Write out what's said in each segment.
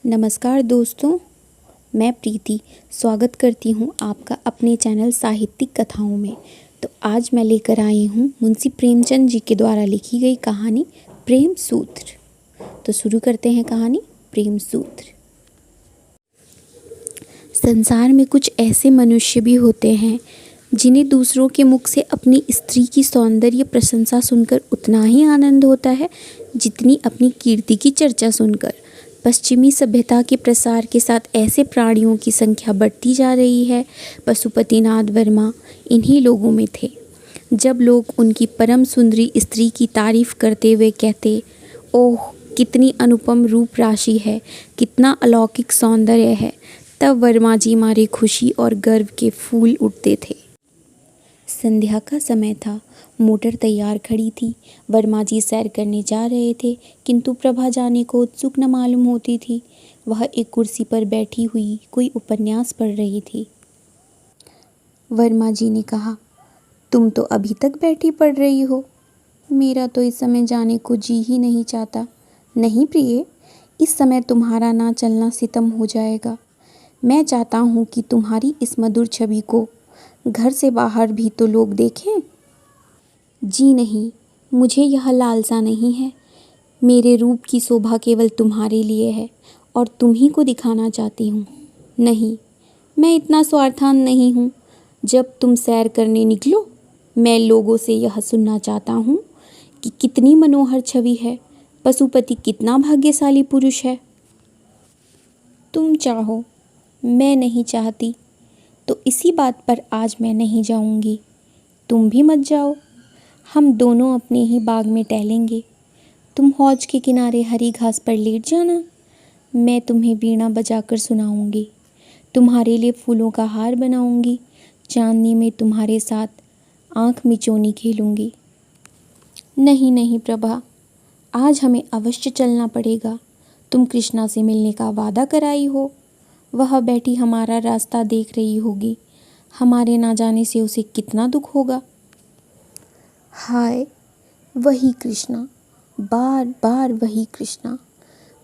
नमस्कार दोस्तों, मैं प्रीति स्वागत करती हूँ आपका अपने चैनल साहित्यिक कथाओं में। तो आज मैं लेकर आई हूँ मुंशी प्रेमचंद जी के द्वारा लिखी गई कहानी प्रेम सूत्र। तो शुरू करते हैं कहानी प्रेम सूत्र। संसार में कुछ ऐसे मनुष्य भी होते हैं जिन्हें दूसरों के मुख से अपनी स्त्री की सौंदर्य प्रशंसा सुनकर उतना ही आनंद होता है जितनी अपनी कीर्ति की चर्चा सुनकर। पश्चिमी सभ्यता के प्रसार के साथ ऐसे प्राणियों की संख्या बढ़ती जा रही है। पशुपतिनाथ वर्मा इन्हीं लोगों में थे। जब लोग उनकी परम सुंदरी स्त्री की तारीफ करते हुए कहते, ओह कितनी अनुपम रूप राशि है, कितना अलौकिक सौंदर्य है, तब वर्मा जी मारे खुशी और गर्व के फूल उठते थे। संध्या का समय था। मोटर तैयार खड़ी थी। वर्मा जी सैर करने जा रहे थे, किंतु प्रभा जाने को उत्सुक न मालूम होती थी। वह एक कुर्सी पर बैठी हुई कोई उपन्यास पढ़ रही थी। वर्मा जी ने कहा, तुम तो अभी तक बैठी पढ़ रही हो। मेरा तो इस समय जाने को जी ही नहीं चाहता। नहीं प्रिय, इस समय तुम्हारा ना चलना सितम हो जाएगा। मैं चाहता हूँ कि तुम्हारी इस मधुर छवि को घर से बाहर भी तो लोग देखें। जी नहीं, मुझे यह लालसा नहीं है। मेरे रूप की शोभा केवल तुम्हारे लिए है और तुम ही को दिखाना चाहती हूँ। नहीं, मैं इतना स्वार्थान नहीं हूँ। जब तुम सैर करने निकलो, मैं लोगों से यह सुनना चाहता हूँ कि कितनी मनोहर छवि है, पशुपति कितना भाग्यशाली पुरुष है। तुम चाहो, मैं नहीं चाहती, तो इसी बात पर आज मैं नहीं जाऊंगी। तुम भी मत जाओ। हम दोनों अपने ही बाग में टहलेंगे। तुम हौज के किनारे हरी घास पर लेट जाना। मैं तुम्हें वीणा बजाकर सुनाऊंगी। तुम्हारे लिए फूलों का हार बनाऊंगी। चांदनी में तुम्हारे साथ आंख मिचौनी खेलूंगी। नहीं नहीं प्रभा, आज हमें अवश्य चलना पड़ेगा। तुम कृष्णा से मिलने का वादा कराई हो। वह बैठी हमारा रास्ता देख रही होगी। हमारे ना जाने से उसे कितना दुख होगा। हाय, वही कृष्णा, बार बार वही कृष्णा।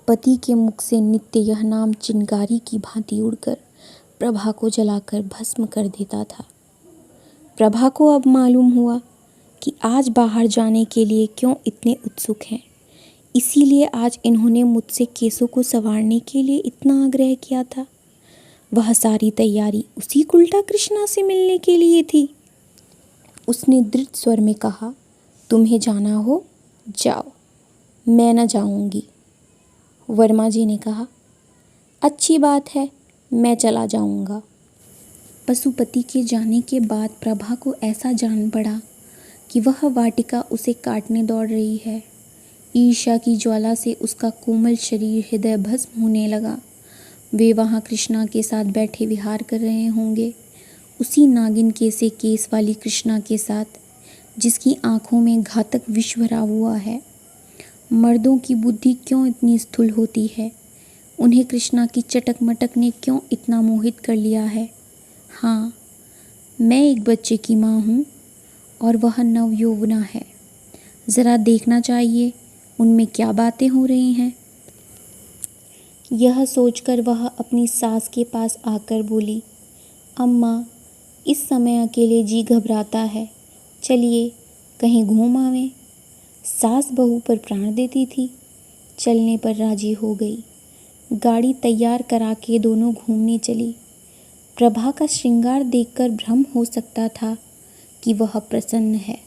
पति के मुख से नित्य यह नाम चिंगारी की भांति उड़कर प्रभा को जलाकर भस्म कर देता था। प्रभा को अब मालूम हुआ कि आज बाहर जाने के लिए क्यों इतने उत्सुक हैं। इसीलिए आज इन्होंने मुझसे केसों को संवारने के लिए इतना आग्रह किया था। वह सारी तैयारी उसी उल्टा कृष्णा से मिलने के लिए थी। उसने दृढ़ स्वर में कहा, तुम्हें जाना हो जाओ, मैं न जाऊंगी। वर्मा जी ने कहा, अच्छी बात है, मैं चला जाऊंगा। पशुपति के जाने के बाद प्रभा को ऐसा जान पड़ा कि वह वाटिका उसे काटने दौड़ रही है। ईर्ष्या की ज्वाला से उसका कोमल शरीर हृदय भस्म होने लगा। वे वहाँ कृष्णा के साथ बैठे विहार कर रहे होंगे, उसी नागिन के से केस वाली कृष्णा के साथ, जिसकी आंखों में घातक विष भरा हुआ है। मर्दों की बुद्धि क्यों इतनी स्थूल होती है? उन्हें कृष्णा की चटक मटक ने क्यों इतना मोहित कर लिया है? हाँ, मैं एक बच्चे की माँ हूँ और वह नवयौवना है। ज़रा देखना चाहिए उनमें क्या बातें हो रही हैं। यह सोचकर वह अपनी सास के पास आकर बोली, अम्मा, इस समय अकेले जी घबराता है, चलिए कहीं घूम आवें। सास बहू पर प्राण देती थी, चलने पर राजी हो गई। गाड़ी तैयार करा के दोनों घूमने चली। प्रभा का श्रृंगार देखकर भ्रम हो सकता था कि वह प्रसन्न है,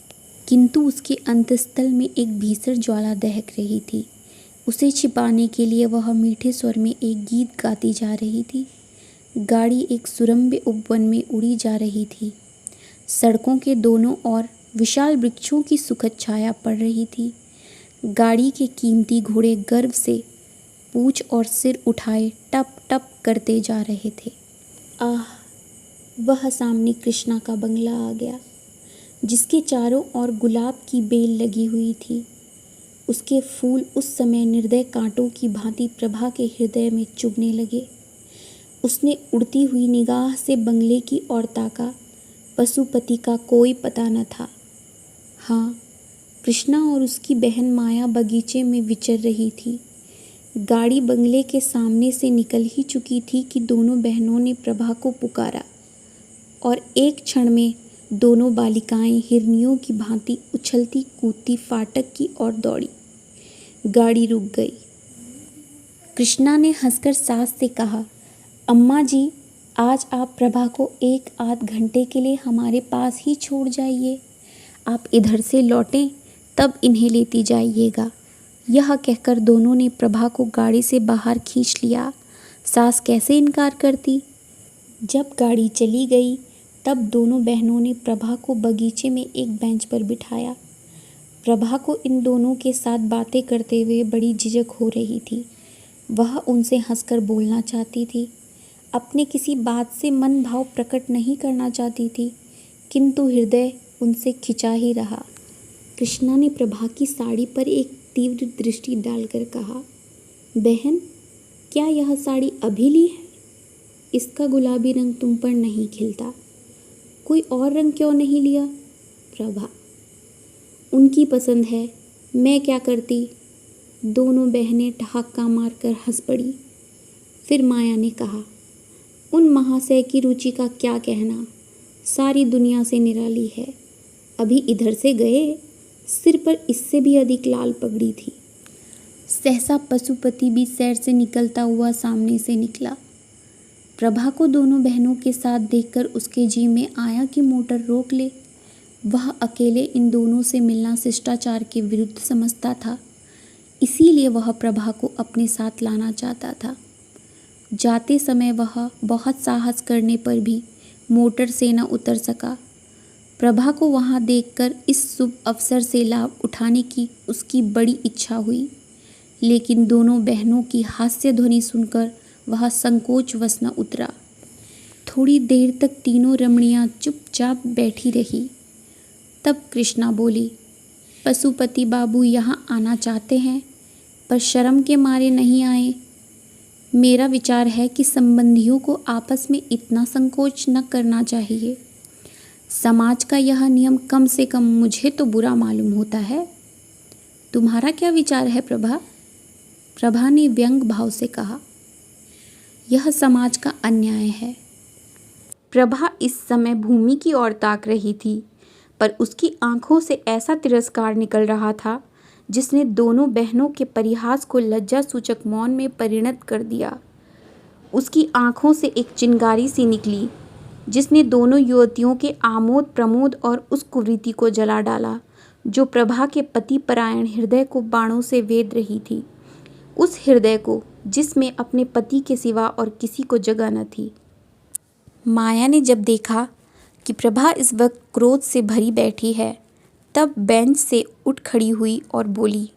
किंतु उसके अंतस्थल में एक भीषण ज्वाला दहक रही थी। उसे छिपाने के लिए वह मीठे स्वर में एक गीत गाती जा रही थी। गाड़ी एक सुरम्य उपवन में उड़ी जा रही थी। सड़कों के दोनों ओर विशाल वृक्षों की सुखद छाया पड़ रही थी। गाड़ी के कीमती घोड़े गर्व से पूंछ और सिर उठाए टप टप करते जा रहे थे। आह, वह सामने कृष्णा का बंगला आ गया, जिसके चारों ओर गुलाब की बेल लगी हुई थी। उसके फूल उस समय निर्दय कांटों की भांति प्रभा के हृदय में चुभने लगे। उसने उड़ती हुई निगाह से बंगले की ओर ताका। पशुपति का कोई पता न था। हाँ, कृष्णा और उसकी बहन माया बगीचे में विचर रही थी। गाड़ी बंगले के सामने से निकल ही चुकी थी कि दोनों बहनों ने प्रभा को पुकारा और एक क्षण में दोनों बालिकाएं हिरनियों की भांति उछलती कूदती फाटक की ओर दौड़ी। गाड़ी रुक गई। कृष्णा ने हंसकर सास से कहा, अम्मा जी, आज आप प्रभा को 1 आध घंटे के लिए हमारे पास ही छोड़ जाइए। आप इधर से लौटें तब इन्हें लेती जाइएगा। यह कहकर दोनों ने प्रभा को गाड़ी से बाहर खींच लिया। सास कैसे इनकार करती। जब गाड़ी चली गई तब दोनों बहनों ने प्रभा को बगीचे में एक बेंच पर बिठाया। प्रभा को इन दोनों के साथ बातें करते हुए बड़ी झिझक हो रही थी। वह उनसे हंसकर बोलना चाहती थी, अपने किसी बात से मन भाव प्रकट नहीं करना चाहती थी, किंतु हृदय उनसे खिंचा ही रहा। कृष्णा ने प्रभा की साड़ी पर एक तीव्र दृष्टि डालकर कहा, बहन, क्या यह साड़ी अभी ली है? इसका गुलाबी रंग तुम पर नहीं खिलता। कोई और रंग क्यों नहीं लिया? प्रभा, उनकी पसंद है, मैं क्या करती। दोनों बहनें ठहाका मारकर हंस पड़ी। फिर माया ने कहा, उन महाशय की रुचि का क्या कहना, सारी दुनिया से निराली है। अभी इधर से गए, सिर पर इससे भी अधिक लाल पगड़ी थी। सहसा पशुपति भी सैर से निकलता हुआ सामने से निकला। प्रभा को दोनों बहनों के साथ देखकर उसके जी में आया कि मोटर रोक ले। वह अकेले इन दोनों से मिलना शिष्टाचार के विरुद्ध समझता था, इसीलिए वह प्रभा को अपने साथ लाना चाहता था। जाते समय वह बहुत साहस करने पर भी मोटर से न उतर सका। प्रभा को वहाँ देखकर इस शुभ अवसर से लाभ उठाने की उसकी बड़ी इच्छा हुई, लेकिन दोनों बहनों की हास्य ध्वनि सुनकर वह संकोचवश न उतरा। थोड़ी देर तक तीनों रमणियाँ चुपचाप बैठी रही। तब कृष्णा बोली, पशुपति बाबू यहाँ आना चाहते हैं पर शर्म के मारे नहीं आए। मेरा विचार है कि संबंधियों को आपस में इतना संकोच न करना चाहिए। समाज का यह नियम कम से कम मुझे तो बुरा मालूम होता है। तुम्हारा क्या विचार है प्रभा? प्रभा ने व्यंग भाव से कहा, यह समाज का अन्याय है। प्रभा इस समय भूमि की ओर ताक रही थी, पर उसकी आंखों से ऐसा तिरस्कार निकल रहा था जिसने दोनों बहनों के परिहास को लज्जा सूचक मौन में परिणत कर दिया। उसकी आंखों से एक चिंगारी सी निकली जिसने दोनों युवतियों के आमोद प्रमोद और उस कुवृत्ति को जला डाला जो प्रभा के पति परायण हृदय को बाणों से वेध रही थी, उस हृदय को जिसमें अपने पति के सिवा और किसी को जगह न थी। माया ने जब देखा कि प्रभा इस वक्त क्रोध से भरी बैठी है, तब बेंच से उठ खड़ी हुई और बोली,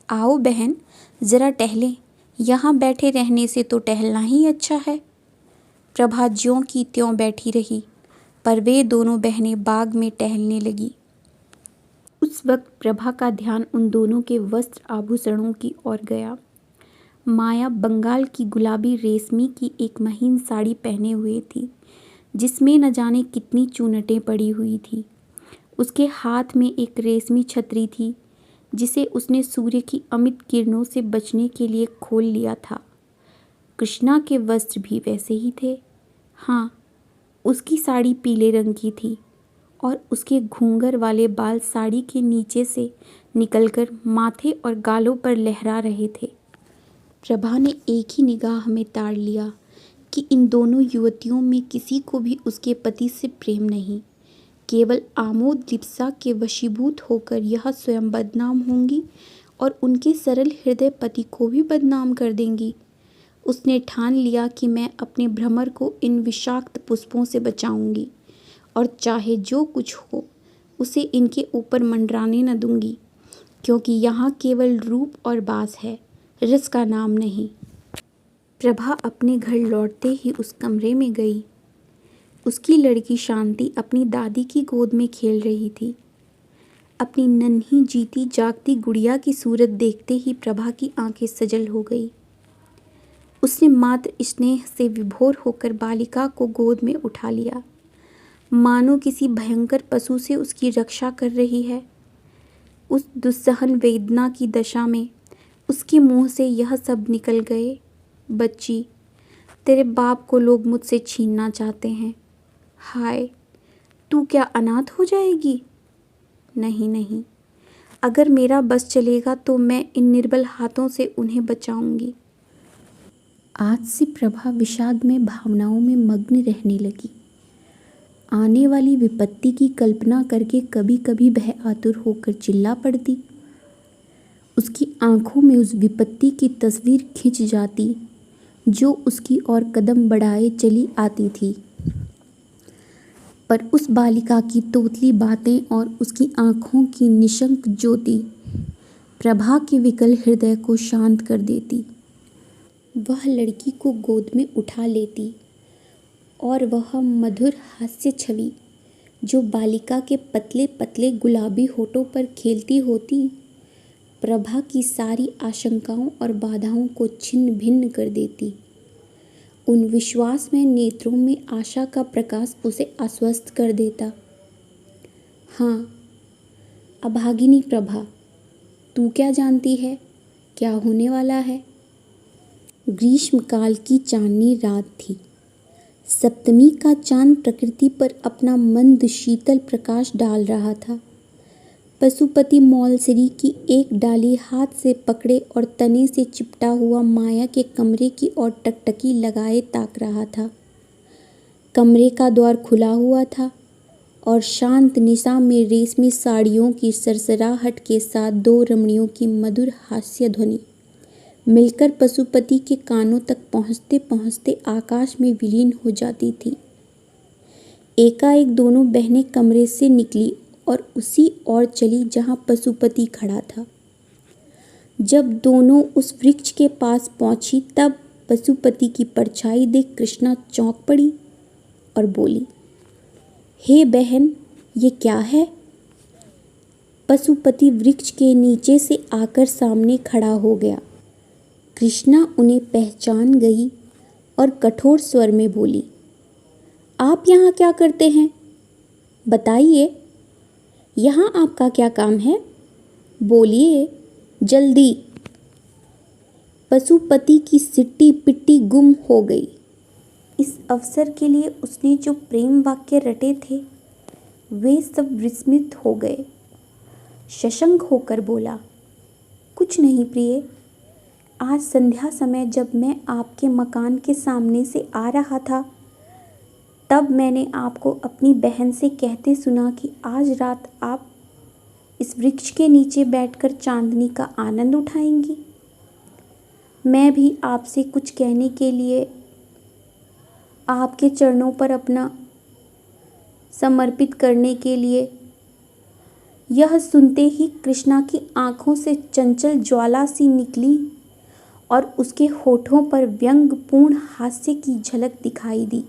आओ बहन, ज़रा टहलें। यहाँ बैठे रहने से तो टहलना ही अच्छा है। प्रभा ज्यों की त्यों बैठी रही, पर वे दोनों बहनें बाग में टहलने लगी। उस वक्त प्रभा का ध्यान उन दोनों के वस्त्र आभूषणों की ओर गया। माया बंगाल की गुलाबी रेशमी की एक महीन साड़ी पहने हुए थी, जिसमें न जाने कितनी चूनटें पड़ी हुई थी। उसके हाथ में एक रेशमी छतरी थी, जिसे उसने सूर्य की अमित किरणों से बचने के लिए खोल लिया था। कृष्णा के वस्त्र भी वैसे ही थे। हाँ, उसकी साड़ी पीले रंग की थी और उसके घूंघर वाले बाल साड़ी के नीचे से निकलकर माथे और गालों पर लहरा रहे थे। प्रभा ने एक ही निगाह में ताड़ लिया कि इन दोनों युवतियों में किसी को भी उसके पति से प्रेम नहीं, केवल आमोद लिप्सा के वशीभूत होकर यह स्वयं बदनाम होंगी और उनके सरल हृदय पति को भी बदनाम कर देंगी। उसने ठान लिया कि मैं अपने भ्रमर को इन विषाक्त पुष्पों से बचाऊंगी और चाहे जो कुछ हो उसे इनके ऊपर मंडराने न दूंगी, क्योंकि यहाँ केवल रूप और बास है, रस का नाम नहीं। प्रभा अपने घर लौटते ही उस कमरे में गई। उसकी लड़की शांति अपनी दादी की गोद में खेल रही थी। अपनी नन्ही जीती जागती गुड़िया की सूरत देखते ही प्रभा की आंखें सजल हो गई। उसने मात्र स्नेह से विभोर होकर बालिका को गोद में उठा लिया, मानो किसी भयंकर पशु से उसकी रक्षा कर रही है। उस दुस्सहन वेदना की दशा में उसके मुंह से यह सब निकल गए, बच्ची, तेरे बाप को लोग मुझसे छीनना चाहते हैं। हाय, तू क्या अनाथ हो जाएगी? नहीं नहीं, अगर मेरा बस चलेगा तो मैं इन निर्बल हाथों से उन्हें बचाऊंगी। आज से प्रभा विषाद में भावनाओं में मग्न रहने लगी। आने वाली विपत्ति की कल्पना करके कभी कभी वह आतुर होकर चिल्ला पड़ती। उसकी आंखों में उस विपत्ति की तस्वीर खिंच जाती जो उसकी ओर कदम बढ़ाए चली आती थी। पर उस बालिका की तोतली बातें और उसकी आंखों की निशंक ज्योति प्रभा के विकल हृदय को शांत कर देती। वह लड़की को गोद में उठा लेती और वह मधुर हास्य छवि जो बालिका के पतले पतले गुलाबी होठों पर खेलती होती, प्रभा की सारी आशंकाओं और बाधाओं को छिन्न भिन्न कर देती। उन विश्वास में नेत्रों में आशा का प्रकाश उसे आश्वस्त कर देता। हाँ, अभागिनी प्रभा, तू क्या जानती है क्या होने वाला है? ग्रीष्मकाल की चांदनी रात थी। सप्तमी का चांद प्रकृति पर अपना मंद शीतल प्रकाश डाल रहा था। पशुपति मौलसिरी की एक डाली हाथ से पकड़े और तने से चिपटा हुआ माया के कमरे की ओर टकटकी लगाए ताक रहा था। कमरे का द्वार खुला हुआ था और शांत निशा में रेशमी साड़ियों की सरसराहट के साथ दो रमणियों की मधुर हास्य ध्वनि मिलकर पशुपति के कानों तक पहुँचते पहुँचते आकाश में विलीन हो जाती थी। एकाएक दोनों बहनें कमरे से निकली और उसी ओर चली जहाँ पशुपति खड़ा था। जब दोनों उस वृक्ष के पास पहुंची तब पशुपति की परछाई देख कृष्णा चौंक पड़ी और बोली, हे बहन, ये क्या है? पशुपति वृक्ष के नीचे से आकर सामने खड़ा हो गया। कृष्णा उन्हें पहचान गई और कठोर स्वर में बोली, आप यहाँ क्या करते हैं? बताइए, यहाँ आपका क्या काम है? बोलिए जल्दी। पशुपति की सिट्टी पिट्टी गुम हो गई। इस अवसर के लिए उसने जो प्रेम वाक्य रटे थे वे सब विस्मृत हो गए। शशंक होकर बोला, कुछ नहीं प्रिय, आज संध्या समय जब मैं आपके मकान के सामने से आ रहा था तब मैंने आपको अपनी बहन से कहते सुना कि आज रात आप इस वृक्ष के नीचे बैठकर चांदनी का आनंद उठाएंगी। मैं भी आपसे कुछ कहने के लिए आपके चरणों पर अपना समर्पित करने के लिए। यह सुनते ही कृष्णा की आंखों से चंचल ज्वाला सी निकली और उसके होठों पर व्यंग्यपूर्ण हास्य की झलक दिखाई दी।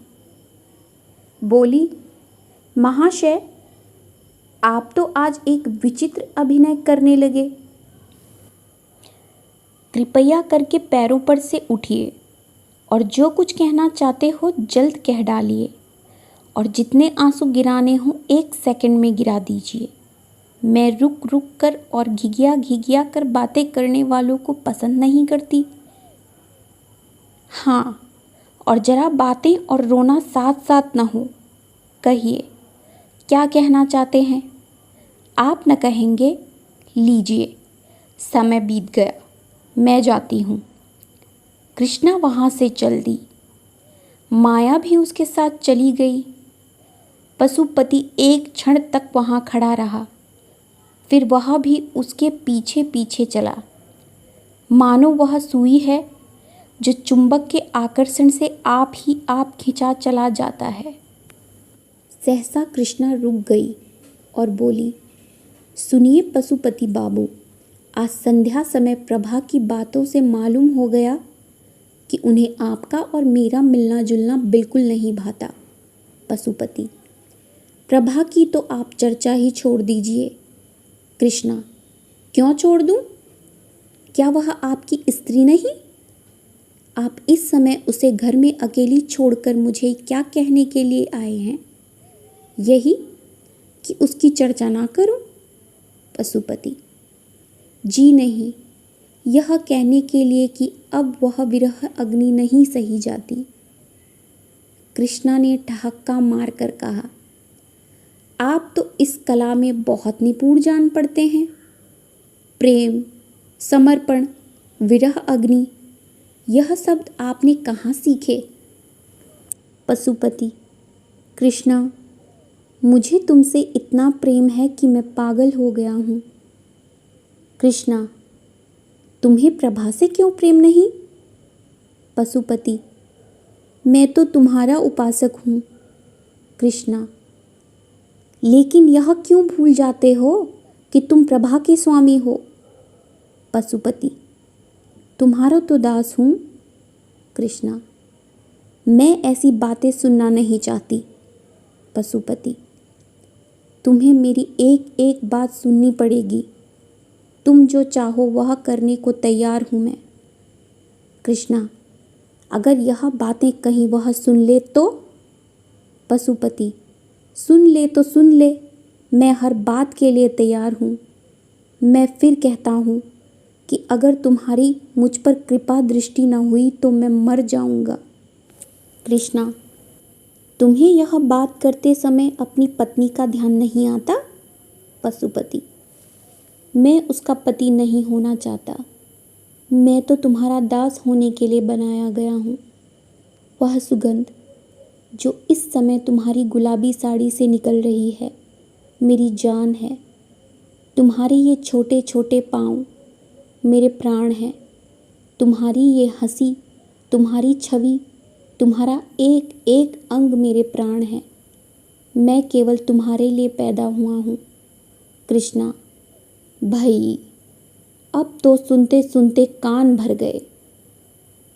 बोली, महाशय, आप तो आज एक विचित्र अभिनय करने लगे। कृपया करके पैरों पर से उठिए और जो कुछ कहना चाहते हो जल्द कह डालिए और जितने आंसू गिराने हों 1 सेकंड में गिरा दीजिए। मैं रुक रुक कर और घिघिया घिघिया कर बातें करने वालों को पसंद नहीं करती। हाँ, और जरा बातें और रोना साथ साथ न हो। कहिए, क्या कहना चाहते हैं? आप न कहेंगे? लीजिए, समय बीत गया, मैं जाती हूँ। कृष्णा वहाँ से चल दी। माया भी उसके साथ चली गई। पशुपति एक क्षण तक वहाँ खड़ा रहा, फिर वह भी उसके पीछे पीछे चला, मानो वह सुई है जो चुंबक के आकर्षण से आप ही आप खिंचा चला जाता है। सहसा कृष्णा रुक गई और बोली, सुनिए पशुपति बाबू, आज संध्या समय प्रभा की बातों से मालूम हो गया कि उन्हें आपका और मेरा मिलना जुलना बिल्कुल नहीं भाता। पशुपति, प्रभा की तो आप चर्चा ही छोड़ दीजिए। कृष्णा, क्यों छोड़ दूं? क्या वह आपकी स्त्री नहीं? आप इस समय उसे घर में अकेली छोड़कर मुझे क्या कहने के लिए आए हैं? यही कि उसकी चर्चा ना करूं? पशुपति, जी नहीं, यह कहने के लिए कि अब वह विरह अग्नि नहीं सही जाती। कृष्णा ने ठहाका मारकर कहा, आप तो इस कला में बहुत निपुण जान पड़ते हैं। प्रेम, समर्पण, विरह अग्नि, यह शब्द आपने कहाँ सीखे? पशुपति, कृष्णा, मुझे तुमसे इतना प्रेम है कि मैं पागल हो गया हूँ। कृष्णा, तुम्हें प्रभा से क्यों प्रेम नहीं? पशुपति, मैं तो तुम्हारा उपासक हूँ। कृष्णा, लेकिन यह क्यों भूल जाते हो कि तुम प्रभा के स्वामी हो? पशुपति, तुम्हारा तो दास हूँ। कृष्णा, मैं ऐसी बातें सुनना नहीं चाहती। पशुपति, तुम्हें मेरी एक एक बात सुननी पड़ेगी। तुम जो चाहो वह करने को तैयार हूँ मैं। कृष्णा, अगर यह बातें कहीं वह सुन ले तो? पशुपति, सुन ले तो सुन ले, मैं हर बात के लिए तैयार हूँ। मैं फिर कहता हूँ कि अगर तुम्हारी मुझ पर कृपा दृष्टि न हुई तो मैं मर जाऊँगा। कृष्णा, तुम्हें यह बात करते समय अपनी पत्नी का ध्यान नहीं आता? पशुपति, मैं उसका पति नहीं होना चाहता। मैं तो तुम्हारा दास होने के लिए बनाया गया हूँ। वह सुगंध जो इस समय तुम्हारी गुलाबी साड़ी से निकल रही है, मेरी जान है। तुम्हारे ये छोटे छोटे पाँव मेरे प्राण हैं। तुम्हारी ये हंसी, तुम्हारी छवि, तुम्हारा एक एक अंग मेरे प्राण है। मैं केवल तुम्हारे लिए पैदा हुआ हूँ। कृष्णा, भाई, अब तो सुनते सुनते कान भर गए।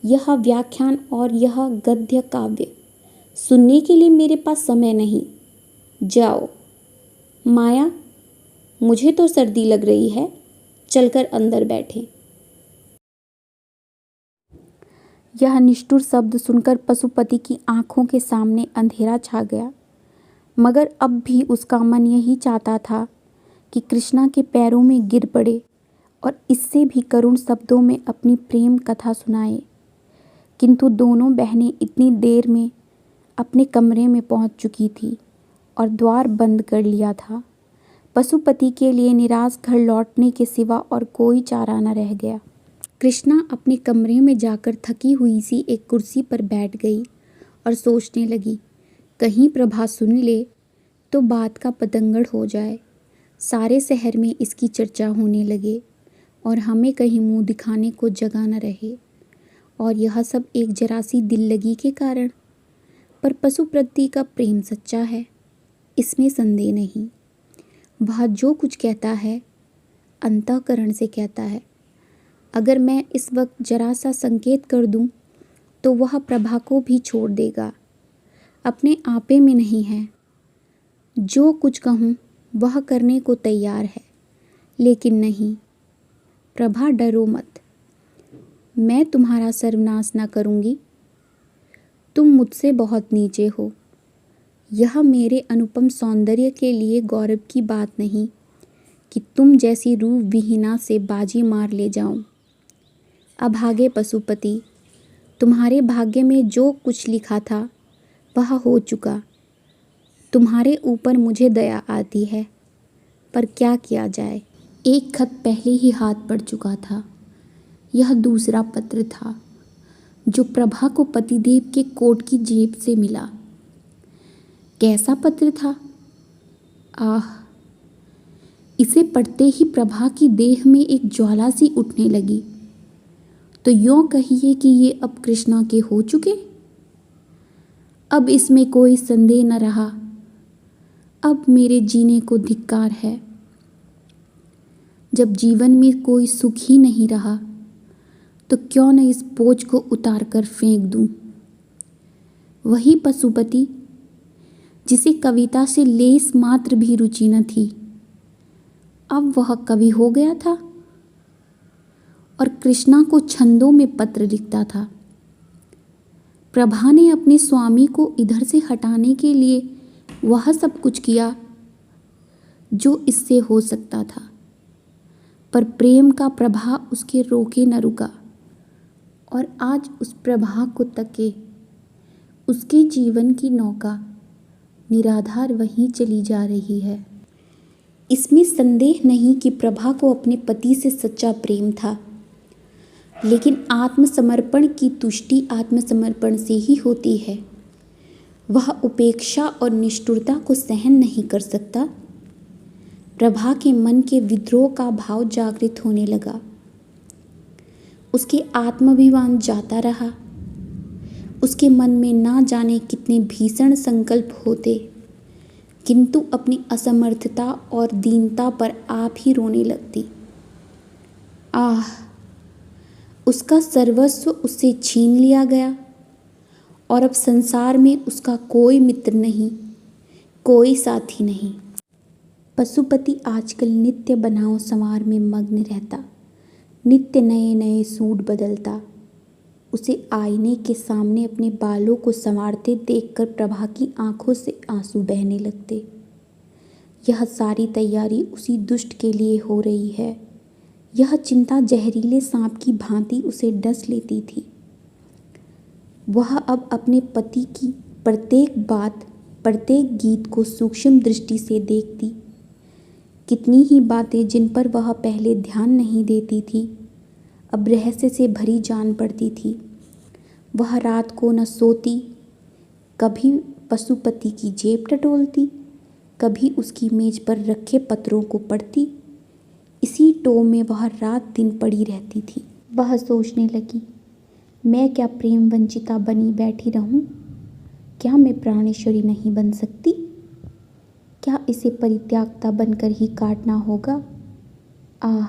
यह व्याख्यान और यह गद्य काव्य सुनने के लिए मेरे पास समय नहीं। जाओ। माया, मुझे तो सर्दी लग रही है, चलकर अंदर बैठें। यह निष्ठुर शब्द सुनकर पशुपति की आंखों के सामने अंधेरा छा गया, मगर अब भी उसका मन यही चाहता था कि कृष्णा के पैरों में गिर पड़े और इससे भी करुण शब्दों में अपनी प्रेम कथा सुनाए। किंतु दोनों बहनें इतनी देर में अपने कमरे में पहुंच चुकी थी और द्वार बंद कर लिया था। पशुपति के लिए निराश घर लौटने के सिवा और कोई चारा न रह गया। कृष्णा अपने कमरे में जाकर थकी हुई सी एक कुर्सी पर बैठ गई और सोचने लगी, कहीं प्रभा सुन ले तो बात का पतंगड़ हो जाए। सारे शहर में इसकी चर्चा होने लगे और हमें कहीं मुंह दिखाने को जगह न रहे, और यह सब एक जरा सी दिल लगी के कारण। पर पशुपति का प्रेम सच्चा है, इसमें संदेह नहीं। वह जो कुछ कहता है अंतःकरण से कहता है। अगर मैं इस वक्त जरा सा संकेत कर दूं तो वह प्रभा को भी छोड़ देगा। अपने आपे में नहीं है। जो कुछ कहूँ वह करने को तैयार है। लेकिन नहीं प्रभा, डरो मत, मैं तुम्हारा सर्वनाश न करूँगी। तुम मुझसे बहुत नीचे हो। यह मेरे अनुपम सौंदर्य के लिए गौरव की बात नहीं कि तुम जैसी रूप विहीना से बाजी मार ले जाऊं। अभागे पशुपति, तुम्हारे भाग्य में जो कुछ लिखा था वह हो चुका। तुम्हारे ऊपर मुझे दया आती है, पर क्या किया जाए। एक खत पहले ही हाथ पड़ चुका था। यह दूसरा पत्र था जो प्रभा को पतिदेव के कोट की जेब से मिला। कैसा पत्र था? आह, इसे पढ़ते ही प्रभा की देह में एक ज्वाला सी उठने लगी। तो यूँ कहिए कि ये अब कृष्णा के हो चुके। अब इसमें कोई संदेह न रहा। अब मेरे जीने को धिक्कार है। जब जीवन में कोई सुख ही नहीं रहा तो क्यों न इस बोझ को उतार कर फेंक दूं। वही पशुपति जिसे कविता से लेस मात्र भी रुचि न थी, अब वह कवि हो गया था और कृष्णा को छंदों में पत्र लिखता था। प्रभा ने अपने स्वामी को इधर से हटाने के लिए वह सब कुछ किया जो इससे हो सकता था, पर प्रेम का प्रवाह उसके रोके न रुका और आज उस प्रवाह को तके उसके जीवन की नौका निराधार वहीं चली जा रही है। इसमें संदेह नहीं कि प्रभा को अपने पति से सच्चा प्रेम था, लेकिन आत्मसमर्पण की तुष्टि आत्मसमर्पण से ही होती है। वह उपेक्षा और निष्ठुरता को सहन नहीं कर सकता। प्रभा के मन के विद्रोह का भाव जागृत होने लगा। उसके आत्माभिमान जाता रहा। उसके मन में ना जाने कितने भीषण संकल्प होते, किंतु अपनी असमर्थता और दीनता पर आप ही रोने लगती। आह, उसका सर्वस्व उससे छीन लिया गया और अब संसार में उसका कोई मित्र नहीं, कोई साथी नहीं। पशुपति आजकल नित्य बनाव संवार में मग्न रहता, नित्य नए नए सूट बदलता। उसे आईने के सामने अपने बालों को संवारते देखकर प्रभा की आंखों से आंसू बहने लगते। यह सारी तैयारी उसी दुष्ट के लिए हो रही है। यह चिंता जहरीले सांप की भांति उसे डस लेती थी। वह अब अपने पति की प्रत्येक बात, प्रत्येक गीत को सूक्ष्म दृष्टि से देखती। कितनी ही बातें जिन पर वह पहले ध्यान नहीं देती थी, अब रहस्य से भरी जान पड़ती थी। वह रात को न सोती, कभी पशुपति की जेब टटोलती, कभी उसकी मेज पर रखे पत्रों को पढ़ती। इसी टोह में वह रात दिन पड़ी रहती थी। वह सोचने लगी, मैं क्या प्रेम वंचिता बनी बैठी रहूं? क्या मैं प्राणेश्वरी नहीं बन सकती? क्या इसे परित्यागता बनकर ही काटना होगा? आह,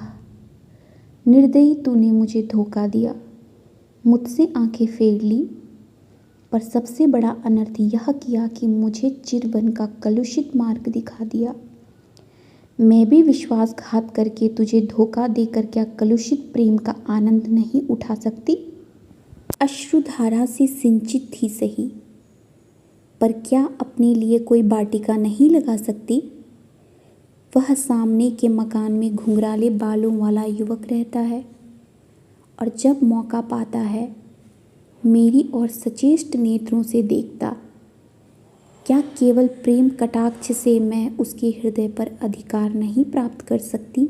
निर्दयी तूने मुझे धोखा दिया, मुझसे आंखें फेर ली, पर सबसे बड़ा अनर्थ यह किया कि मुझे चिरवन का कलुषित मार्ग दिखा दिया। मैं भी विश्वासघात करके तुझे धोखा देकर क्या कलुषित प्रेम का आनंद नहीं उठा सकती? अश्रुधारा से सिंचित थी सही, पर क्या अपने लिए कोई वाटिका नहीं लगा सकती? वह सामने के मकान में घुंघराले बालों वाला युवक रहता है और जब मौका पाता है मेरी और सचेष्ट नेत्रों से देखता। क्या केवल प्रेम कटाक्ष से मैं उसके हृदय पर अधिकार नहीं प्राप्त कर सकती?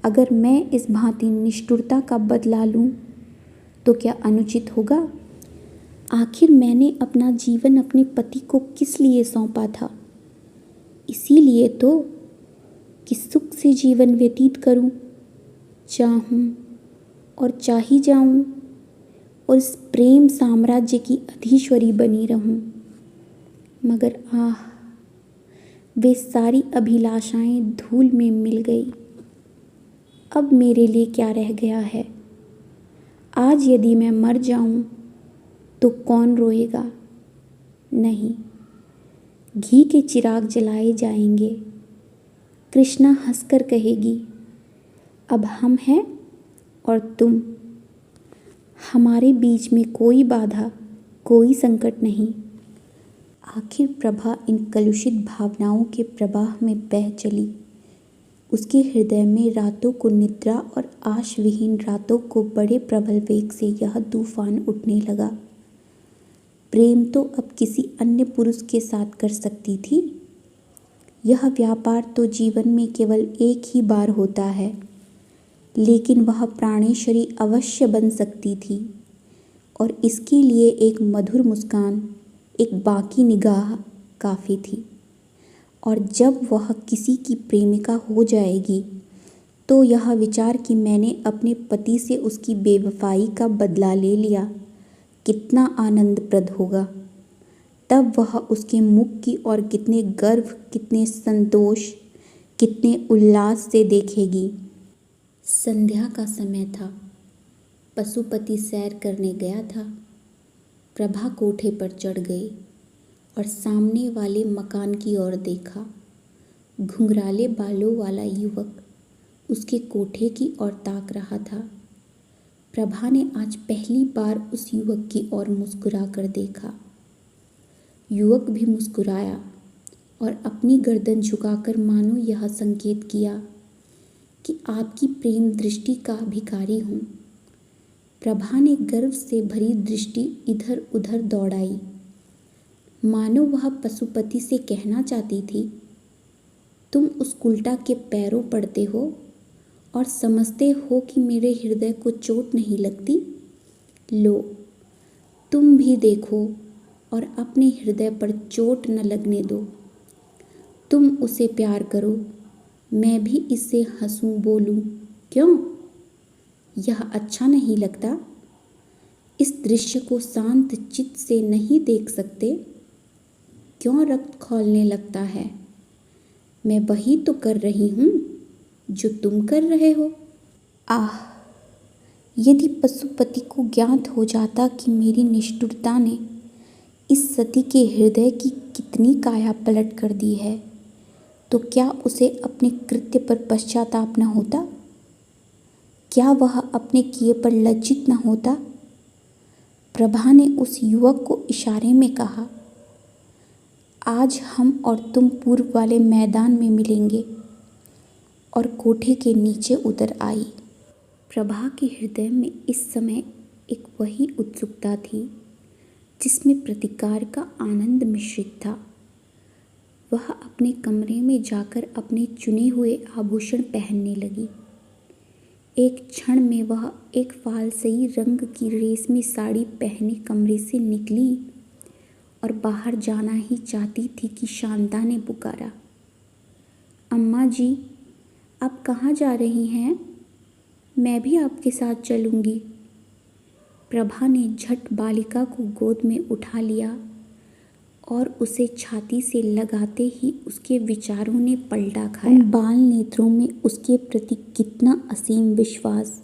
अगर मैं इस भांति निष्ठुरता का बदला लूं तो क्या अनुचित होगा? आखिर मैंने अपना जीवन अपने पति को किस लिए सौंपा था? इसीलिए तो कि सुख से जीवन व्यतीत करूं, चाहूं और चाही जाऊं और इस प्रेम साम्राज्य की अधीश्वरी बनी रहूं। मगर आह, वे सारी अभिलाषाएं धूल में मिल गई। अब मेरे लिए क्या रह गया है? आज यदि मैं मर जाऊं तो कौन रोएगा? नहीं, घी के चिराग जलाए जाएंगे। कृष्णा हंसकर कहेगी, अब हम हैं और तुम, हमारे बीच में कोई बाधा, कोई संकट नहीं। आखिर प्रभा इन कलुषित भावनाओं के प्रवाह में बह चली। उसके हृदय में रातों को निद्रा और आश विहीन रातों को बड़े प्रबल वेग से यह तूफान उठने लगा। प्रेम तो अब किसी अन्य पुरुष के साथ कर सकती थी। यह व्यापार तो जीवन में केवल एक ही बार होता है, लेकिन वह प्राणेश्वरी अवश्य बन सकती थी और इसके लिए एक मधुर मुस्कान, एक बाकी निगाह काफ़ी थी। और जब वह किसी की प्रेमिका हो जाएगी तो यह विचार कि मैंने अपने पति से उसकी बेवफाई का बदला ले लिया कितना आनंदप्रद होगा। तब वह उसके मुख की ओर कितने गर्व, कितने संतोष, कितने उल्लास से देखेगी। संध्या का समय था। पशुपति सैर करने गया था। प्रभा कोठे पर चढ़ गई और सामने वाले मकान की ओर देखा। घुंघराले बालों वाला युवक उसके कोठे की ओर ताक रहा था। प्रभा ने आज पहली बार उस युवक की ओर मुस्कुरा कर देखा। युवक भी मुस्कुराया और अपनी गर्दन झुकाकर मानो यह संकेत किया कि आपकी प्रेम दृष्टि का भिखारी हूँ। प्रभा ने गर्व से भरी दृष्टि इधर उधर दौड़ाई, मानो वह पशुपति से कहना चाहती थी, तुम उस उल्टा के पैरों पड़ते हो और समझते हो कि मेरे हृदय को चोट नहीं लगती। लो, तुम भी देखो और अपने हृदय पर चोट न लगने दो। तुम उसे प्यार करो, मैं भी इससे हंसूं बोलूं, क्यों? यह अच्छा नहीं लगता? इस दृश्य को शांत चित्त से नहीं देख सकते? क्यों रक्त खौलने लगता है? मैं वही तो कर रही हूँ जो तुम कर रहे हो। आह, यदि पशुपति को ज्ञात हो जाता कि मेरी निष्ठुरता ने इस सती के हृदय की कितनी काया पलट कर दी है, तो क्या उसे अपने कृत्य पर पश्चाताप न होता? क्या वह अपने किए पर लज्जित न होता? प्रभा ने उस युवक को इशारे में कहा, आज हम और तुम पूर्व वाले मैदान में मिलेंगे, और कोठे के नीचे उतर आई। प्रभा के हृदय में इस समय एक वही उत्सुकता थी जिसमें प्रतिकार का आनंद मिश्रित था। वह अपने कमरे में जाकर अपने चुने हुए आभूषण पहनने लगी। एक क्षण में वह एक फालसई रंग की रेशमी साड़ी पहने कमरे से निकली और बाहर जाना ही चाहती थी कि शांता ने पुकारा, अम्मा जी, आप कहाँ जा रही हैं? मैं भी आपके साथ चलूँगी। प्रभा ने झट बालिका को गोद में उठा लिया और उसे छाती से लगाते ही उसके विचारों ने पलटा खाया। बाल नेत्रों में उसके प्रति कितना असीम विश्वास,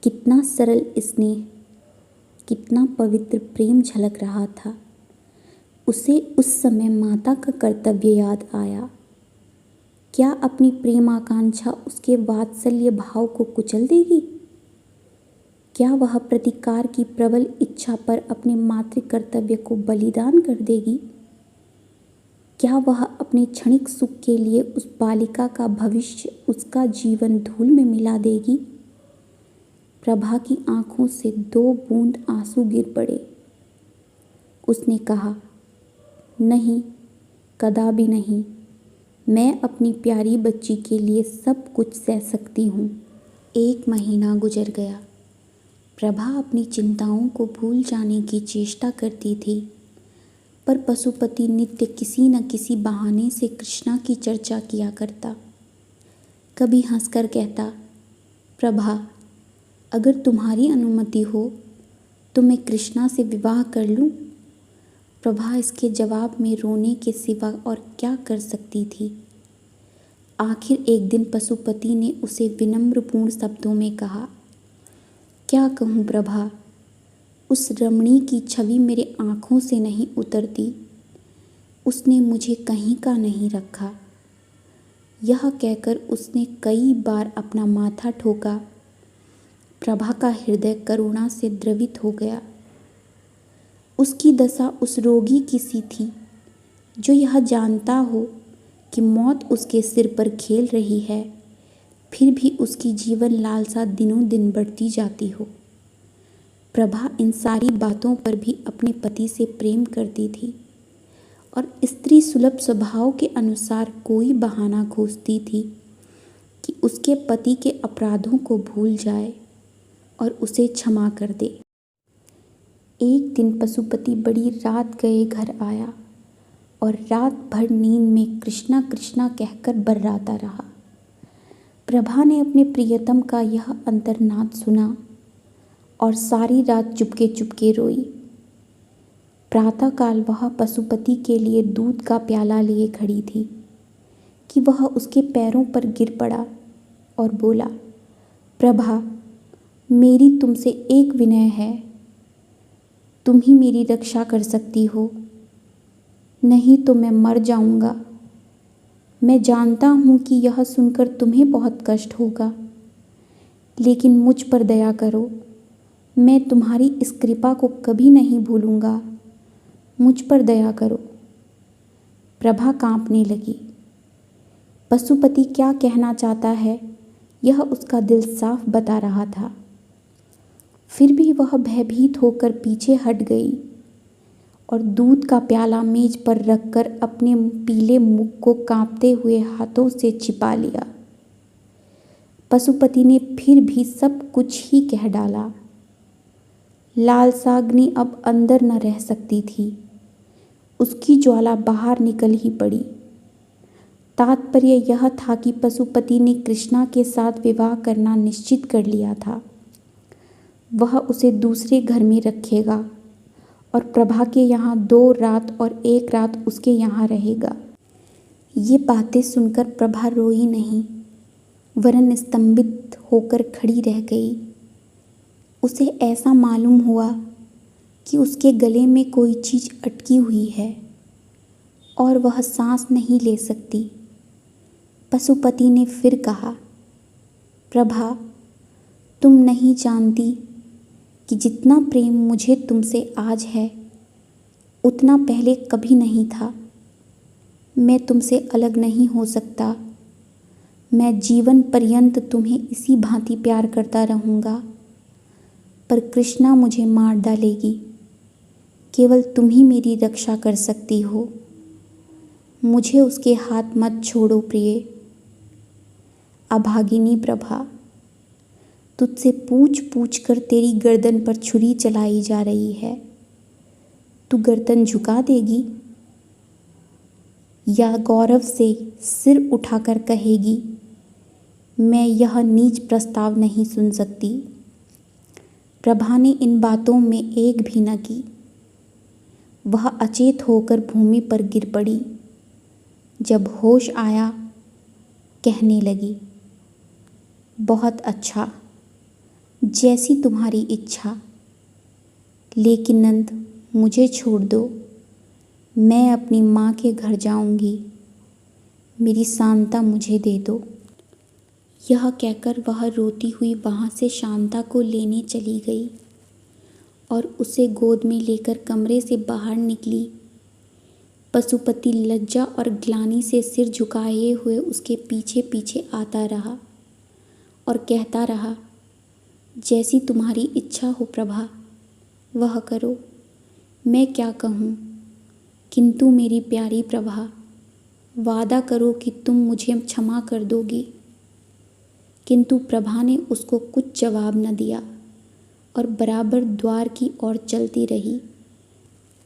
कितना सरल स्नेह, कितना पवित्र प्रेम झलक रहा था। उसे उस समय माता का कर्तव्य याद आया। क्या अपनी प्रेम आकांक्षा उसके वात्सल्य भाव को कुचल देगी? क्या वह प्रतिकार की प्रबल इच्छा पर अपने मातृ कर्तव्य को बलिदान कर देगी? क्या वह अपने क्षणिक सुख के लिए उस बालिका का भविष्य, उसका जीवन धूल में मिला देगी? प्रभा की आंखों से 2 बूंद आंसू गिर पड़े। उसने कहा, नहीं, कदापि नहीं। मैं अपनी प्यारी बच्ची के लिए सब कुछ सह सकती हूँ। 1 महीना गुजर गया। प्रभा अपनी चिंताओं को भूल जाने की चेष्टा करती थी, पर पशुपति नित्य किसी न किसी बहाने से कृष्णा की चर्चा किया करता। कभी हंसकर कहता, प्रभा, अगर तुम्हारी अनुमति हो तो मैं कृष्णा से विवाह कर लूँ। प्रभा इसके जवाब में रोने के सिवा और क्या कर सकती थी। आखिर एक दिन पशुपति ने उसे विनम्रपूर्ण शब्दों में कहा, क्या कहूँ प्रभा, उस रमणी की छवि मेरे आँखों से नहीं उतरती। उसने मुझे कहीं का नहीं रखा। यह कहकर उसने कई बार अपना माथा ठोका। प्रभा का हृदय करुणा से द्रवित हो गया। उसकी दशा उस रोगी की सी थी जो यह जानता हो कि मौत उसके सिर पर खेल रही है, फिर भी उसकी जीवन लालसा दिनों दिन बढ़ती जाती हो। प्रभा इन सारी बातों पर भी अपने पति से प्रेम करती थी और स्त्री सुलभ स्वभाव के अनुसार कोई बहाना खोजती थी कि उसके पति के अपराधों को भूल जाए और उसे क्षमा कर दे। एक दिन पशुपति बड़ी रात गए घर आया और रात भर नींद में कृष्णा कृष्णा कहकर बर्राता रहा। प्रभा ने अपने प्रियतम का यह अंतर्नाद सुना और सारी रात चुपके चुपके रोई। प्रातःकाल वह पशुपति के लिए दूध का प्याला लिए खड़ी थी कि वह उसके पैरों पर गिर पड़ा और बोला, प्रभा, मेरी तुमसे एक विनय है। तुम ही मेरी रक्षा कर सकती हो, नहीं तो मैं मर जाऊंगा। मैं जानता हूँ कि यह सुनकर तुम्हें बहुत कष्ट होगा, लेकिन मुझ पर दया करो। मैं तुम्हारी इस कृपा को कभी नहीं भूलूंगा। मुझ पर दया करो। प्रभा कांपने लगी। पशुपति क्या कहना चाहता है यह उसका दिल साफ बता रहा था। फिर भी वह भयभीत होकर पीछे हट गई और दूध का प्याला मेज पर रखकर अपने पीले मुख को कांपते हुए हाथों से छिपा लिया। पशुपति ने फिर भी सब कुछ ही कह डाला। लालसाग्नि अब अंदर न रह सकती थी। उसकी ज्वाला बाहर निकल ही पड़ी। तात्पर्य यह था कि पशुपति ने कृष्णा के साथ विवाह करना निश्चित कर लिया था। वह उसे दूसरे घर में रखेगा और प्रभा के यहाँ 2 रात और 1 रात उसके यहाँ रहेगा। ये बातें सुनकर प्रभा रोई नहीं, वरन स्तंभित होकर खड़ी रह गई। उसे ऐसा मालूम हुआ कि उसके गले में कोई चीज़ अटकी हुई है और वह सांस नहीं ले सकती। पशुपति ने फिर कहा, प्रभा, तुम नहीं जानती कि जितना प्रेम मुझे तुमसे आज है उतना पहले कभी नहीं था। मैं तुमसे अलग नहीं हो सकता। मैं जीवन पर्यंत तुम्हें इसी भांति प्यार करता रहूँगा, पर कृष्णा मुझे मार डालेगी। केवल तुम ही मेरी रक्षा कर सकती हो। मुझे उसके हाथ मत छोड़ो प्रिय। अभागिनी प्रभा, तुझसे पूछ पूछ कर तेरी गर्दन पर छुरी चलाई जा रही है। तू गर्दन झुका देगी या गौरव से सिर उठाकर कहेगी, मैं यह नीच प्रस्ताव नहीं सुन सकती। प्रभा ने इन बातों में एक भी न की। वह अचेत होकर भूमि पर गिर पड़ी। जब होश आया, कहने लगी, बहुत अच्छा, जैसी तुम्हारी इच्छा। लेकिन नंद, मुझे छोड़ दो। मैं अपनी माँ के घर जाऊँगी। मेरी शांता मुझे दे दो। यह कहकर वह रोती हुई वहाँ से शांता को लेने चली गई और उसे गोद में लेकर कमरे से बाहर निकली। पशुपति लज्जा और ग्लानि से सिर झुकाए हुए उसके पीछे पीछे आता रहा और कहता रहा, जैसी तुम्हारी इच्छा हो प्रभा, वह करो। मैं क्या कहूँ, किंतु मेरी प्यारी प्रभा, वादा करो कि तुम मुझे क्षमा कर दोगी। किंतु प्रभा ने उसको कुछ जवाब न दिया और बराबर द्वार की ओर चलती रही।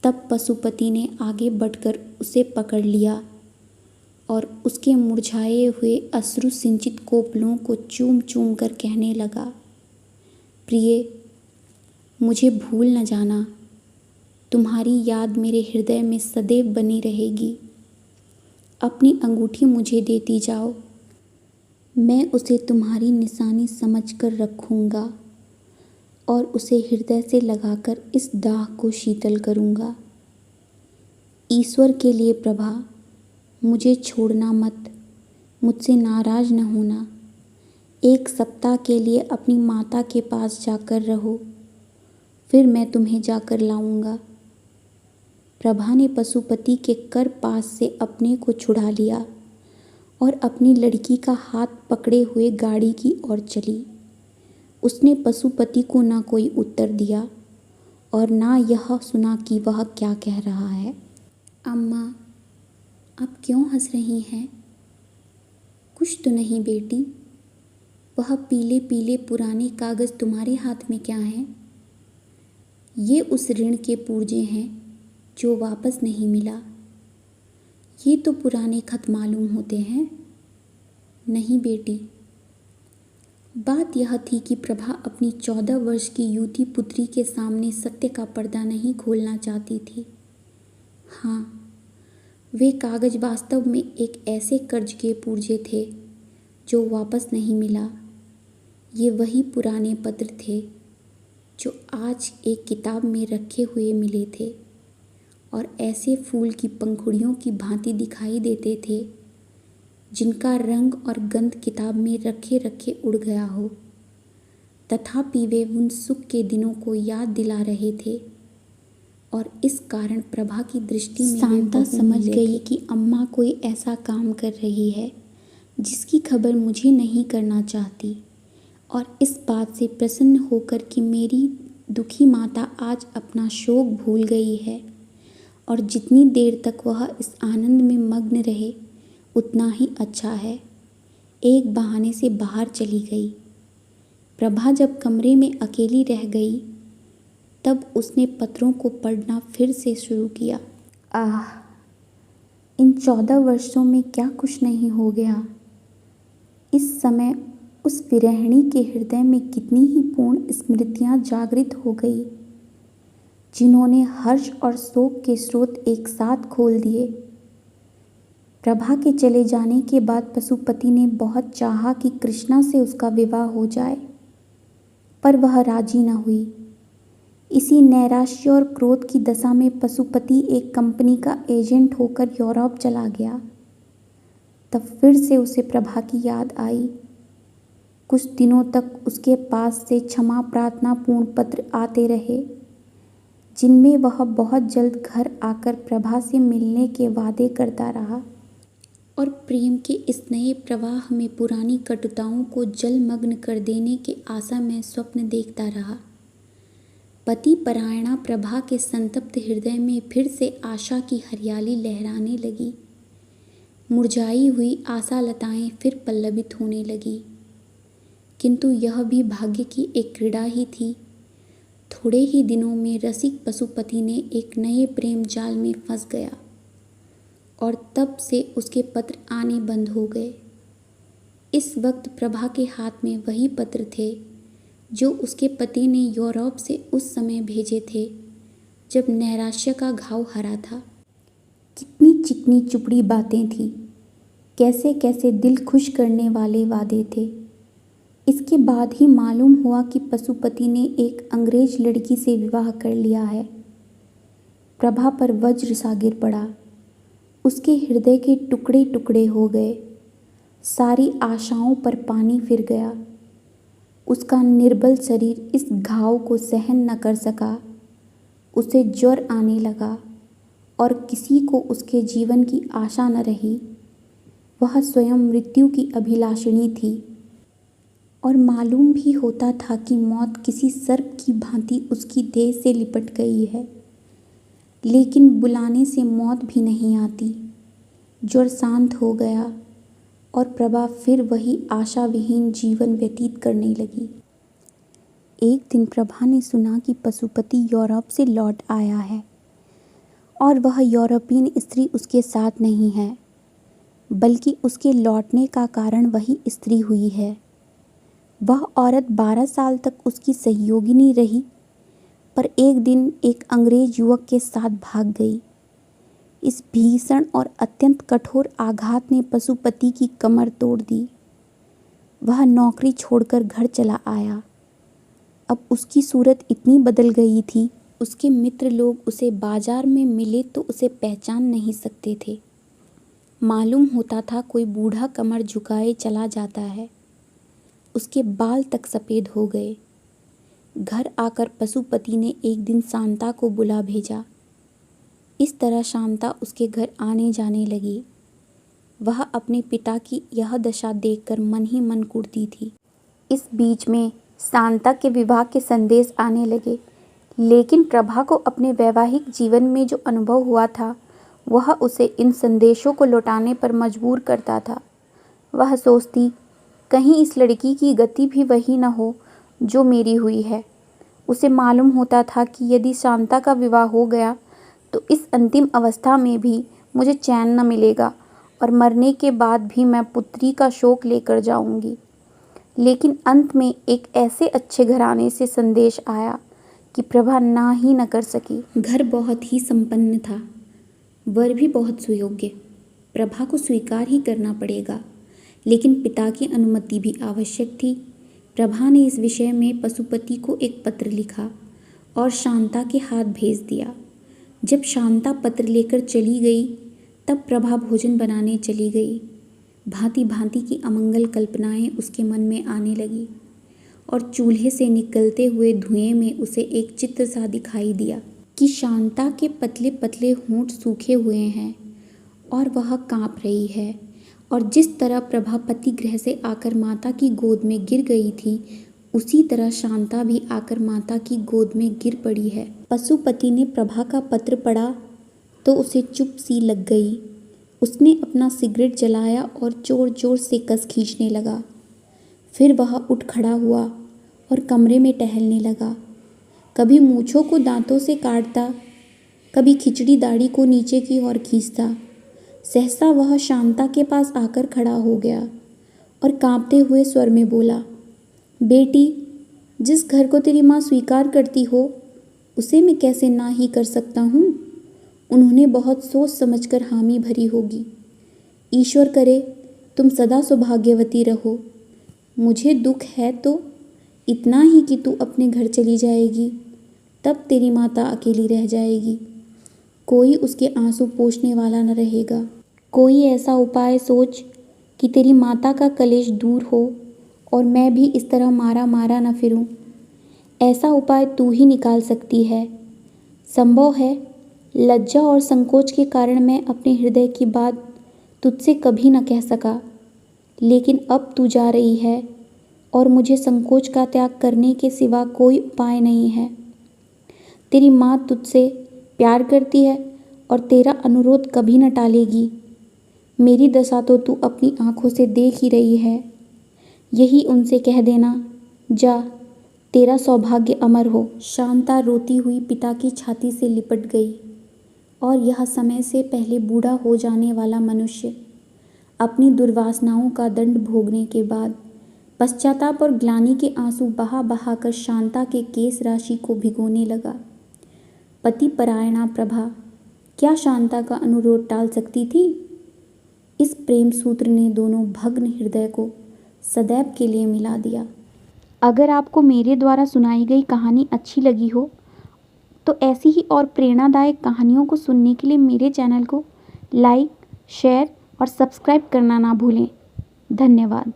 तब पशुपति ने आगे बढ़कर उसे पकड़ लिया और उसके मुरझाए हुए अश्रु सिंचित कोपलों को चूम चूम कर कहने लगा, प्रिय, मुझे भूल न जाना। तुम्हारी याद मेरे हृदय में सदैव बनी रहेगी। अपनी अंगूठी मुझे देती जाओ। मैं उसे तुम्हारी निशानी समझकर रखूँगा और उसे हृदय से लगाकर इस दाह को शीतल करूँगा। ईश्वर के लिए प्रभा, मुझे छोड़ना मत, मुझसे नाराज़ न होना। 1 सप्ताह के लिए अपनी माता के पास जाकर रहो, फिर मैं तुम्हें जाकर लाऊंगा। प्रभा ने पशुपति के कर पास से अपने को छुड़ा लिया और अपनी लड़की का हाथ पकड़े हुए गाड़ी की ओर चली। उसने पशुपति को न कोई उत्तर दिया और ना यह सुना कि वह क्या कह रहा है। अम्मा, आप क्यों हंस रही हैं? कुछ तो नहीं बेटी। वह पीले पीले पुराने कागज़ तुम्हारे हाथ में क्या हैं? ये उस ऋण के पुर्जे हैं जो वापस नहीं मिला। ये तो पुराने खत मालूम होते हैं। नहीं बेटी, बात यह थी कि प्रभा अपनी 14 वर्ष की युवती पुत्री के सामने सत्य का पर्दा नहीं खोलना चाहती थी। हाँ, वे कागज़ वास्तव में एक ऐसे कर्ज के पुर्जे थे जो वापस नहीं मिला। ये वही पुराने पत्र थे जो आज एक किताब में रखे हुए मिले थे और ऐसे फूल की पंखुड़ियों की भांति दिखाई देते थे जिनका रंग और गंध किताब में रखे रखे उड़ गया हो। तथापि वे उन सुख के दिनों को याद दिला रहे थे और इस कारण प्रभा की दृष्टि में शांता समझ गई कि अम्मा कोई ऐसा काम कर रही है जिसकी खबर मुझे नहीं करना चाहती, और इस बात से प्रसन्न होकर कि मेरी दुखी माता आज अपना शोक भूल गई है, और जितनी देर तक वह इस आनंद में मग्न रहे उतना ही अच्छा है, एक बहाने से बाहर चली गई। प्रभा जब कमरे में अकेली रह गई तब उसने पत्रों को पढ़ना फिर से शुरू किया। आह, इन 14 वर्षों में क्या कुछ नहीं हो गया। इस समय उस विरहिणी के हृदय में कितनी ही पूर्ण स्मृतियाँ जागृत हो गई, जिन्होंने हर्ष और शोक के स्रोत एक साथ खोल दिए। प्रभा के चले जाने के बाद पशुपति ने बहुत चाहा कि कृष्णा से उसका विवाह हो जाए, पर वह राजी न हुई। इसी नैराश्य और क्रोध की दशा में पशुपति एक कंपनी का एजेंट होकर यूरोप चला गया। तब फिर से उसे प्रभा की याद आई। कुछ दिनों तक उसके पास से क्षमा प्रार्थना पूर्ण पत्र आते रहे, जिनमें वह बहुत जल्द घर आकर प्रभा से मिलने के वादे करता रहा, और प्रेम के इस नए प्रवाह में पुरानी कटुताओं को जलमग्न कर देने के आशा में स्वप्न देखता रहा। पति परायणा प्रभा के संतप्त हृदय में फिर से आशा की हरियाली लहराने लगी। मुरझाई हुई आशा लताएं फिर पल्लवित होने लगी, किंतु यह भी भाग्य की एक क्रीड़ा ही थी। थोड़े ही दिनों में रसिक पशुपति ने एक नए प्रेम जाल में फंस गया, और तब से उसके पत्र आने बंद हो गए। इस वक्त प्रभा के हाथ में वही पत्र थे जो उसके पति ने यूरोप से उस समय भेजे थे जब नैराश्य का घाव हरा था। कितनी चिकनी चुपड़ी बातें थी, कैसे कैसे दिल खुश करने वाले वादे थे। इसके बाद ही मालूम हुआ कि पशुपति ने एक अंग्रेज लड़की से विवाह कर लिया है। प्रभा पर वज्र सा गिर पड़ा, उसके हृदय के टुकड़े टुकड़े हो गए, सारी आशाओं पर पानी फिर गया। उसका निर्बल शरीर इस घाव को सहन न कर सका, उसे ज्वर आने लगा, और किसी को उसके जीवन की आशा न रही। वह स्वयं मृत्यु की अभिलाषिणी थी, और मालूम भी होता था कि मौत किसी सर्प की भांति उसकी देह से लिपट गई है, लेकिन बुलाने से मौत भी नहीं आती। ज्वर शांत हो गया, और प्रभा फिर वही आशा विहीन जीवन व्यतीत करने लगी। एक दिन प्रभा ने सुना कि पशुपति यूरोप से लौट आया है, और वह यूरोपियन स्त्री उसके साथ नहीं है, बल्कि उसके लौटने का कारण वही स्त्री हुई है। वह औरत 12 साल तक उसकी सहयोगिनी रही, पर एक दिन एक अंग्रेज युवक के साथ भाग गई। इस भीषण और अत्यंत कठोर आघात ने पशुपति की कमर तोड़ दी। वह नौकरी छोड़कर घर चला आया। अब उसकी सूरत इतनी बदल गई थी, उसके मित्र लोग उसे बाजार में मिले तो उसे पहचान नहीं सकते थे। मालूम होता था कोई बूढ़ा कमर झुकाए चला जाता है। उसके बाल तक सफ़ेद हो गए। घर आकर पशुपति ने एक दिन शांता को बुला भेजा। इस तरह शांता उसके घर आने जाने लगी। वह अपने पिता की यह दशा देखकर मन ही मन कुढ़ती थी। इस बीच में शांता के विवाह के संदेश आने लगे, लेकिन प्रभा को अपने वैवाहिक जीवन में जो अनुभव हुआ था वह उसे इन संदेशों को लौटाने पर मजबूर करता था। वह सोचती, कहीं इस लड़की की गति भी वही न हो जो मेरी हुई है। उसे मालूम होता था कि यदि शांता का विवाह हो गया तो इस अंतिम अवस्था में भी मुझे चैन न मिलेगा, और मरने के बाद भी मैं पुत्री का शोक लेकर जाऊंगी। लेकिन अंत में एक ऐसे अच्छे घराने से संदेश आया कि प्रभा ना ही न कर सकी। घर बहुत ही संपन्न था, वर भी बहुत सुयोग्य। प्रभा को स्वीकार ही करना पड़ेगा, लेकिन पिता की अनुमति भी आवश्यक थी। प्रभा ने इस विषय में पशुपति को एक पत्र लिखा और शांता के हाथ भेज दिया। जब शांता पत्र लेकर चली गई तब प्रभा भोजन बनाने चली गई। भांति भांति की अमंगल कल्पनाएं उसके मन में आने लगी, और चूल्हे से निकलते हुए धुएं में उसे एक चित्र सा दिखाई दिया कि शांता के पतले पतले होंठ सूखे हुए हैं और वह काँप रही है, और जिस तरह प्रभा पति गृह से आकर माता की गोद में गिर गई थी, उसी तरह शांता भी आकर माता की गोद में गिर पड़ी है। पशुपति ने प्रभा का पत्र पढ़ा तो उसे चुप सी लग गई। उसने अपना सिगरेट जलाया और जोर जोर से कस खींचने लगा। फिर वह उठ खड़ा हुआ और कमरे में टहलने लगा। कभी मूँछों को दांतों से काटता, कभी खिचड़ी दाढ़ी को नीचे की ओर खींचता। सहसा वह शांता के पास आकर खड़ा हो गया और कांपते हुए स्वर में बोला, बेटी, जिस घर को तेरी माँ स्वीकार करती हो, उसे मैं कैसे ना ही कर सकता हूँ। उन्होंने बहुत सोच समझकर हामी भरी होगी। ईश्वर करे तुम सदा सौभाग्यवती रहो। मुझे दुख है तो इतना ही कि तू अपने घर चली जाएगी, तब तेरी माता अकेली रह जाएगी। कोई उसके आंसू पोंछने वाला न रहेगा। कोई ऐसा उपाय सोच कि तेरी माता का कलेश दूर हो और मैं भी इस तरह मारा मारा न फिरूं। ऐसा उपाय तू ही निकाल सकती है। संभव है लज्जा और संकोच के कारण मैं अपने हृदय की बात तुझसे कभी न कह सका, लेकिन अब तू जा रही है और मुझे संकोच का त्याग करने के सिवा कोई उपाय नहीं है। तेरी माँ तुझसे प्यार करती है और तेरा अनुरोध कभी न टालेगी। मेरी दशा तो तू अपनी आंखों से देख ही रही है। यही उनसे कह देना, जा, तेरा सौभाग्य अमर हो। शांता रोती हुई पिता की छाती से लिपट गई और यह समय से पहले बूढ़ा हो जाने वाला मनुष्य अपनी दुर्वासनाओं का दंड भोगने के बाद पश्चाताप और ग्लानि के आंसू बहा बहा कर शांता के केश राशि को भिगोने लगा। पति परायणा प्रभा क्या शांता का अनुरोध टाल सकती थी? इस प्रेम सूत्र ने दोनों भग्न हृदय को सदैव के लिए मिला दिया। अगर आपको मेरे द्वारा सुनाई गई कहानी अच्छी लगी हो तो ऐसी ही और प्रेरणादायक कहानियों को सुनने के लिए मेरे चैनल को लाइक, शेयर और सब्सक्राइब करना ना भूलें। धन्यवाद।